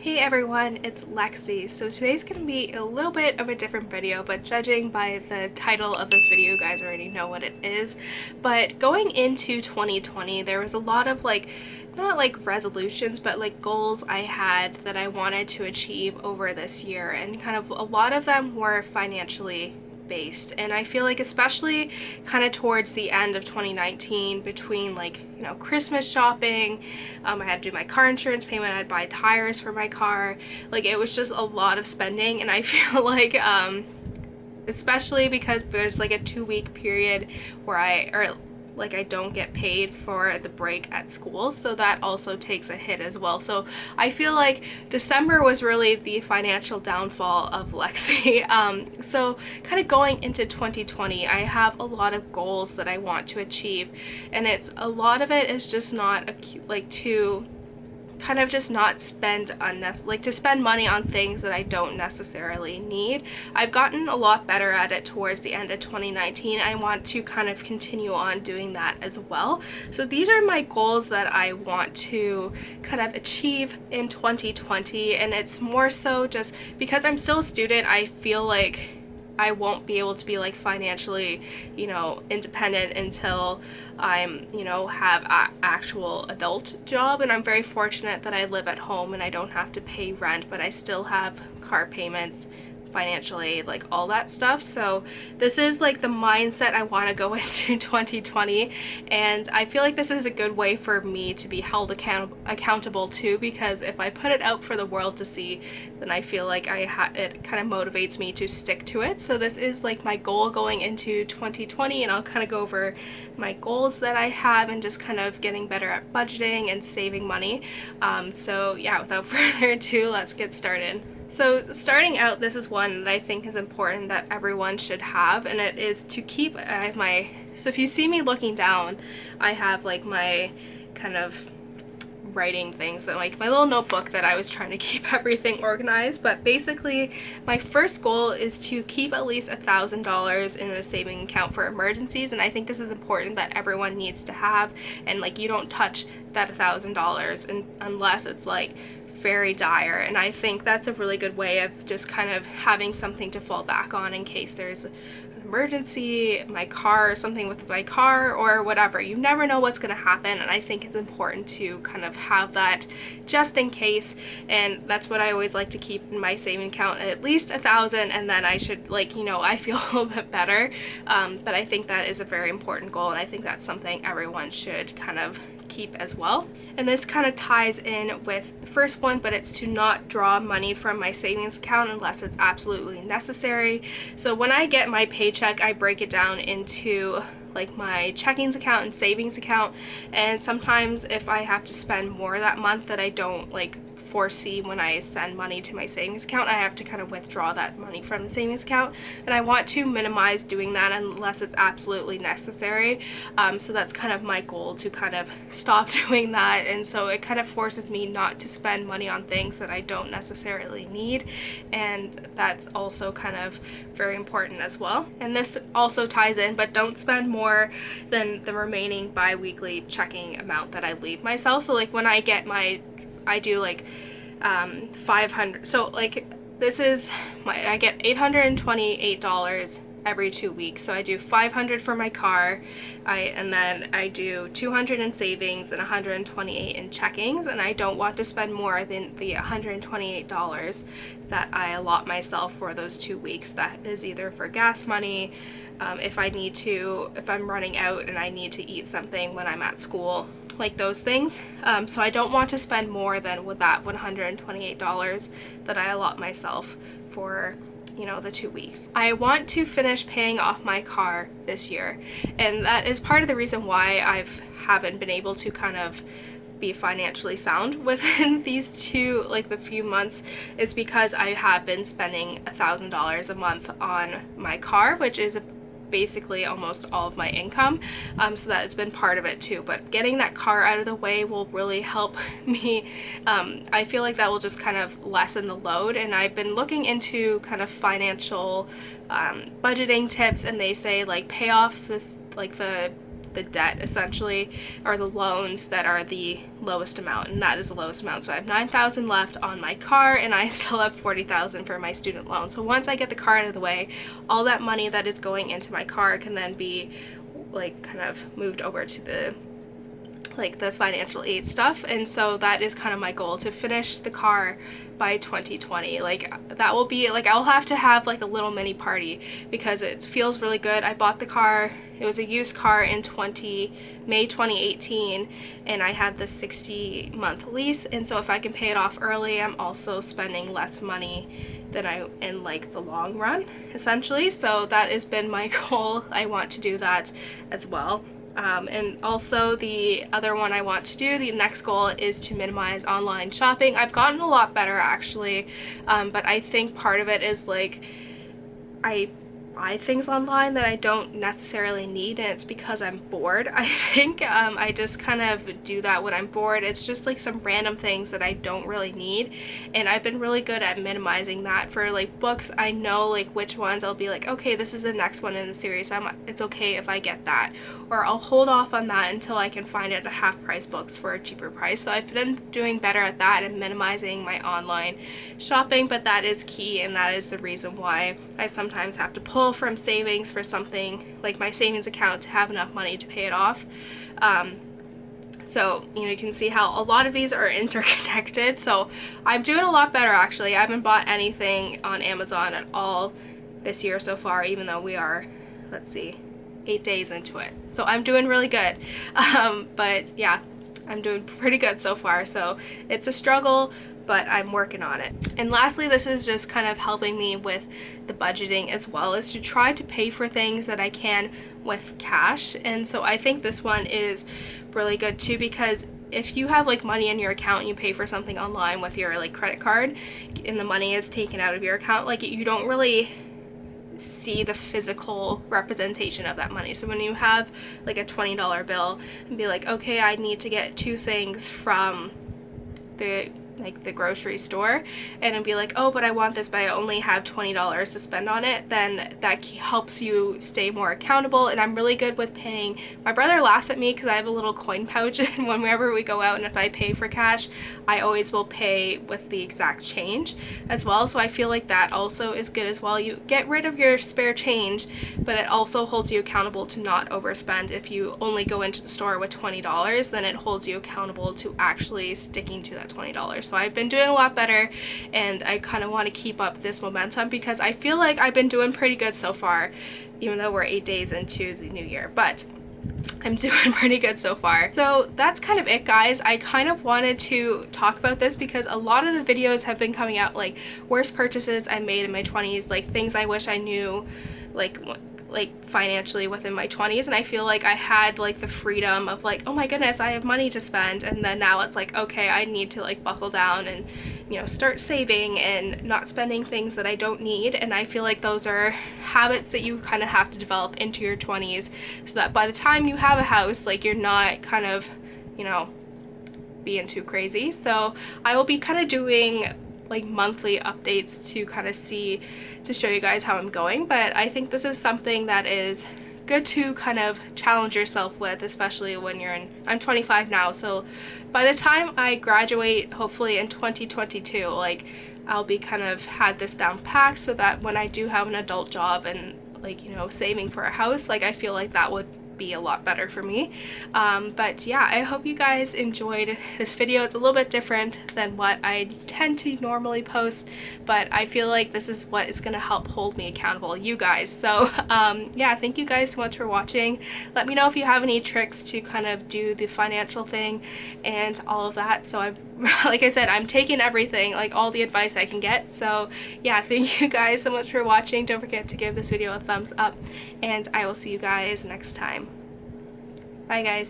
Hey everyone, it's Lexie. So today's gonna be a little bit of a different video, but judging by the title of this video, you guys already know what it is. But going into 2020, there was a lot of not like resolutions, but like goals I had that I wanted to achieve over this year, and kind of a lot of them were financially based. And I feel like especially kind of towards the end of 2019, between Christmas shopping, I had to do my car insurance payment, I had to buy tires for my car, like it was just a lot of spending. And I feel like especially because there's like a 2-week period where I don't get paid for the break at school, so that also takes a hit as well. So I feel like December was really the financial downfall of Lexie. So kind of going into 2020, I have a lot of goals that I want to achieve, and a lot of it is just not to kind of just not spend to spend money on things that I don't necessarily need. I've gotten a lot better at it towards the end of 2019. I want to kind of continue on doing that as well. So these are my goals that I want to kind of achieve in 2020, and it's more so just because I'm still a student. I feel like I won't be able to be financially, independent until I'm, have an actual adult job. And I'm very fortunate that I live at home and I don't have to pay rent, but I still have car payments, financial aid, all that stuff. So this is the mindset I want to go into 2020, and I feel like this is a good way for me to be held accountable too, because if I put it out for the world to see, then I feel like it kind of motivates me to stick to it. So this is my goal going into 2020, and I'll kind of go over my goals that I have and just kind of getting better at budgeting and saving money. So yeah, without further ado, let's get started. So starting out, this is one that I think is important that everyone should have, and it is to keep, so if you see me looking down, I have my kind of writing things, and my little notebook that I was trying to keep everything organized. But basically my first goal is to keep at least $1,000 in a saving account for emergencies, and I think this is important that everyone needs to have, and you don't touch that $1,000 unless it's very dire. And I think that's a really good way of just kind of having something to fall back on in case there's an emergency, something with my car or whatever. You never know what's going to happen, and I think it's important to kind of have that just in case. And that's what I always like to keep in my saving account, at least $1,000, and then I should I feel a little bit better. But I think that is a very important goal, and I think that's something everyone should kind of keep as well. And this kind of ties in with the first one, but it's to not draw money from my savings account unless it's absolutely necessary. So when I get my paycheck, I break it down into my checkings account and savings account, and sometimes if I have to spend more that month that I don't foresee when I send money to my savings account, I have to kind of withdraw that money from the savings account, and I want to minimize doing that unless it's absolutely necessary. So that's kind of my goal, to kind of stop doing that, and so it kind of forces me not to spend money on things that I don't necessarily need, and that's also kind of very important as well. And this also ties in, but don't spend more than the remaining bi-weekly checking amount that I leave myself. So when I get I do 500, so this is I get $828 every 2 weeks. So I do 500 for my car, and then I do 200 in savings and 128 in checkings, and I don't want to spend more than the $128 that I allot myself for those 2 weeks. That is either for gas money, if I'm running out and I need to eat something when I'm at school, those things. So I don't want to spend more than with that $128 that I allot myself for the 2 weeks. I want to finish paying off my car this year, and that is part of the reason why I haven't been able to kind of be financially sound within these the few months, is because I have been spending $1,000 a month on my car, which is basically almost all of my income. So that has been part of it too, but getting that car out of the way will really help me. I feel like that will just kind of lessen the load, and I've been looking into kind of financial budgeting tips, and they say pay off this the the debt essentially, or the loans that are the lowest amount, and that is the lowest amount. So I have $9,000 left on my car, and I still have $40,000 for my student loan. So once I get the car out of the way, all that money that is going into my car can then be like kind of moved over to the financial aid stuff. And so that is kind of my goal, to finish the car by 2020. Like that will be like, I'll have to have like a little mini party because it feels really good. I bought the car, it was a used car in May 2018, and I had the 60-month lease, and so if I can pay it off early, I'm also spending less money than I in like the long run essentially. So that has been my goal. I want to do that as well. And also the other one I want to do, the next goal, is to minimize online shopping. I've gotten a lot better actually, but I think part of it is like I buy things online that I don't necessarily need, and it's because I'm bored. I think I just kind of do that when I'm bored. It's just like some random things that I don't really need, and I've been really good at minimizing that. For like books, I know like which ones I'll be like, okay, this is the next one in the series, so it's okay if I get that, or I'll hold off on that until I can find it at half price books for a cheaper price. So I've been doing better at that and minimizing my online shopping, but that is key, and that is the reason why I sometimes have to pull from savings for something like my savings account to have enough money to pay it off. So you can see how a lot of these are interconnected. So I'm doing a lot better actually. I haven't bought anything on Amazon at all this year so far, even though we are, let's see, 8 days into it. So I'm doing really good. But yeah, I'm doing pretty good so far. So it's a struggle, but I'm working on it. And lastly, this is just kind of helping me with the budgeting as well, is to try to pay for things that I can with cash. And so I think this one is really good too, because if you have like money in your account and you pay for something online with your like credit card and the money is taken out of your account, like you don't really see the physical representation of that money. So when you have like a $20 bill and be like, okay, I need to get 2 things from the grocery store, and it'd be like, oh, but I want this, but I only have $20 to spend on it, then that helps you stay more accountable. And I'm really good with paying. My brother laughs at me because I have a little coin pouch, and whenever we go out and if I pay for cash, I always will pay with the exact change as well. So I feel like that also is good as well. You get rid of your spare change, but it also holds you accountable to not overspend. If you only go into the store with $20, then it holds you accountable to actually sticking to that $20. So I've been doing a lot better, and I kind of want to keep up this momentum because I feel like I've been doing pretty good so far, even though we're 8 days into the new year, but I'm doing pretty good so far. So that's kind of it, guys. I kind of wanted to talk about this because a lot of the videos have been coming out like worst purchases I made in my 20s, like things I wish I knew like financially within my 20s, and I feel like I had like the freedom of like, oh my goodness, I have money to spend, and then now it's like, okay, I need to like buckle down and start saving and not spending things that I don't need. And I feel like those are habits that you kind of have to develop into your 20s so that by the time you have a house, like you're not kind of being too crazy. So I will be kind of doing like monthly updates to kind of show you guys how I'm going, but I think this is something that is good to kind of challenge yourself with, especially when I'm 25 now, so by the time I graduate, hopefully in 2022, like I'll be kind of had this down packed, so that when I do have an adult job and like saving for a house, like I feel like that would be a lot better for me. But yeah, I hope you guys enjoyed this video. It's a little bit different than what I tend to normally post, but I feel like this is what is going to help hold me accountable, you guys. So yeah, thank you guys so much for watching. Let me know if you have any tricks to kind of do the financial thing and all of that. So I'm like I said, I'm taking everything, like all the advice I can get. So yeah, thank you guys so much for watching. Don't forget to give this video a thumbs up, and I will see you guys next time. Bye guys.